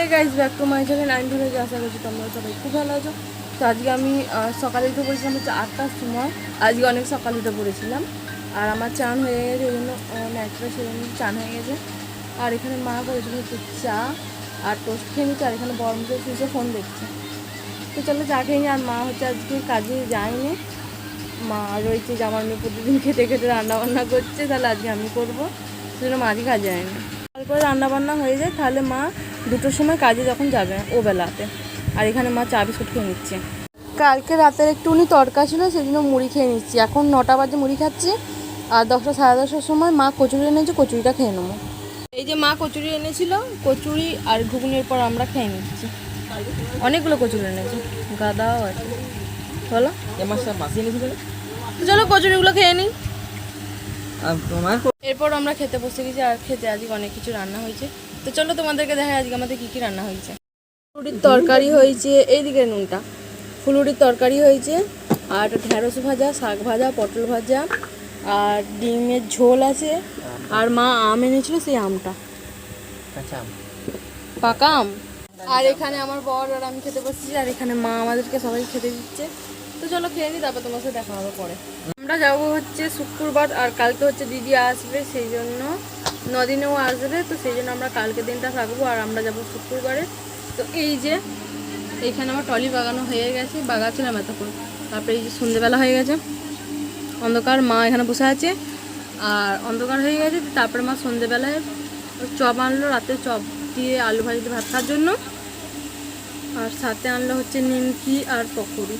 Hey guys, back to my channel. আমি ভালো আছি, আশা করছি তোমরা সবাই খুব ভালো আছো। তো আজকে আমি সকালে উঠে পড়েছিলাম হচ্ছে 8টার সময়। আজকে অনেক সকালে উঠে পড়েছিলাম আর আমার চান হয়ে গেছে, এই জন্য ন্যাচটা সেজন্য চান হয়ে গেছে। আর এখানে মা করেছিল হচ্ছে চা আর টোস্ট খেয়ে নিচ্ছে, আর এখানে বরং শুয়েছে ফোন দেখছে। তো চলো চা খেয়ে নি। আর মা হচ্ছে আজকে কাজে যায়নি, মা রয়েছে জামার মেয়ে প্রতিদিন খেতে খেতে রান্নাবান্না করছে, তাহলে আজকে আমি করবো, সেজন্য মা আজকে কাজে যায়নি। তারপরে রান্নাবান্না হয়ে যায়, তাহলে মা 2টোর সময় কাজে যখন যাবে ও বেলাতে। আর এখানে মা চা বিস্কুট খেয়ে নিচ্ছে। কালকে রাতের একটুখানি তরকা ছিল, সেই জন্য মুড়ি খেয়ে নিচ্ছি। এখন 9টা বাজে মুড়ি খাচ্ছি, আর 10টা সাড়ে 10টার সময় মা কচুরি এনেছে, কচুরিটা খেয়ে নেবো। এই যে মা কচুরি এনেছিল, কচুরি আর ঘুগনির পর আমরা খেয়ে নিচ্ছি। অনেকগুলো কচুরি এনেছে, গাদাও আছে। বলো চলো কচুরিগুলো খেয়ে নিই। এরপর আমরা খেতে বসে গেছি, আর খেতে আজকে অনেক কিছু রান্না হয়েছে। তো চলো তোমাদেরকে দেখাই আজকে আমাদের কী কী রান্না হয়েছে। ফুলুরির তরকারি হয়েছে, এইদিকে নুনটা। ফুলুরির তরকারি হয়েছে, আর ঢ্যাঁড়স ভাজা, শাক ভাজা, পটল ভাজা, আর ডিমের ঝোল আছে। আর মা আম এনেছিল, সেই আমটা পাকা আম। আর এখানে আমার বর আর আমি খেতে বসেছি, আর এখানে মা আমাদেরকে সবাই খেতে দিচ্ছে। তো চলো খেয়ে নিই, তারপর তোমার সাথে দেখা হবে পরে। আমরা যাবো হচ্ছে শুক্রবার, আর কালকে হচ্ছে দিদি আসবে, সেই জন্য 9 দিনেও আসবে, তো সেই জন্য আমরা কালকে দিনটা থাকবো, আর আমরা যাবো শুক্রবারে। তো এই যে এইখানে আমার টলি বাগানো হয়ে গেছে, বাগাচ্ছিলাম এতক্ষণ। তারপরে এই যে সন্ধ্যেবেলা হয়ে গেছে, অন্ধকার, মা এখানে বসে আছে আর অন্ধকার হয়ে গেছে। তারপরে মা সন্ধ্যেবেলায় চপ আনলো, রাতে চপ দিয়ে আলু ভাজি দিয়ে ভাত খাওয়ার জন্য। আর সাথে আনলো হচ্ছে নিমকি আর পকোড়ি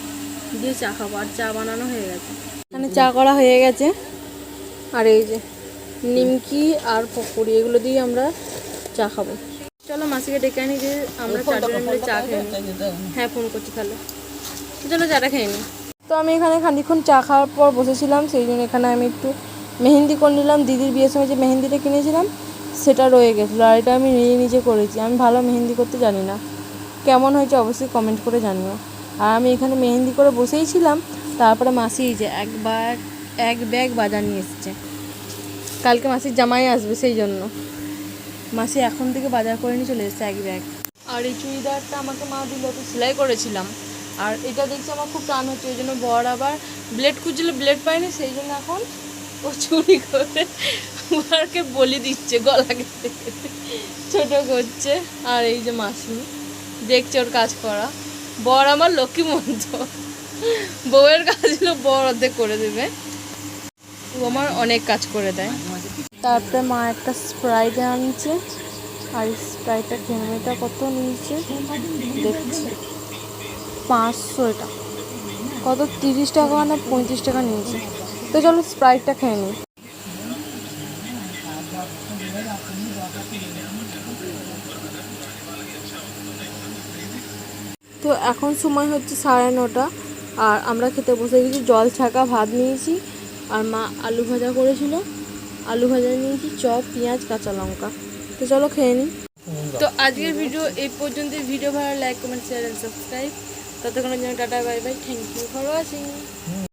দিয়ে চা খাবো, আর চা বানানো হয়ে গেছে। এখানে চা করা হয়ে গেছে, আর এই যে নিমকি আর পকোড়ি, এগুলো দিয়ে আমরা চা খাবো। চলো মাসিকে ডেকে আনি, যে আমরা 4 জনে মিলে চা খেয়ে নিই। হ্যাঁ, ফোন করছি তাহলে। চলো চাটা খেয়ে নিই। তো আমি এখানে খানিকক্ষণ চা খাওয়ার পর বসেছিলাম, সেই জন্য এখানে আমি একটু মেহেন্দি করে নিলাম। দিদির বিয়ের সময় যে মেহেন্দিটা কিনেছিলাম সেটা রয়ে গেছিলো, আর এটা আমি নিজে করেছি। আমি ভালো মেহেন্দি করতে জানি না, কেমন হয়েছে অবশ্যই কমেন্ট করে জানিও। আর আমি এখানে মেহেন্দি করে বসেই ছিলাম, তারপরে মাসি যে এক ব্যাগ বাজার নিয়ে এসছে। কালকে মাসির জামাই আসবে, সেই জন্য মাসি এখন থেকে বাজার করে নিয়ে চলে এসেছে 1 ব্যাগ। আর এই চুড়িদারটা আমাকে মা দিল, তো সেলাই করেছিলাম। আর এটা দেখছি আমার খুব টান হচ্ছে, ওই জন্য বর আবার ব্লেড খুঁজছিল, ব্লেড পাইনি, সেই জন্য এখন ও চুরি করে বরকে বলি দিচ্ছে, গলা কেটে কেটে ছোটো করছে। আর এই যে মাসি দেখছে ওর কাজ করা। বর আমার লক্ষ্মী মন্ত, বউয়ের কাজগুলো বর অর্ধেক করে দেবে, ও আমার অনেক কাজ করে দেয়। তারপরে মা একটা স্প্রাইট আনছে, আর স্প্রাইটটা কেনাটা কত নিয়েছে দেখছি, 500। এটা কত, 30 টাকা না 35 টাকা নিয়েছে। তো চলো স্প্রাইটটা খেয়ে নিই। তো এখন সময় হচ্ছে 9:30, আর আমরা খেতে বসে গেছি। জল ছাকা ভাত নিয়েছি, আর মা আলু ভাজা করেছিল, আলু ভাজা নিয়েছি, চপ, পেঁয়াজ, কাঁচা লঙ্কা। তো চলো খেয়ে নিই। তো আজকের ভিডিও এই পর্যন্ত। ভিডিও ভালো like, comment, share and subscribe. ততক্ষণের জন্য tata, bye bye, thank you for watching.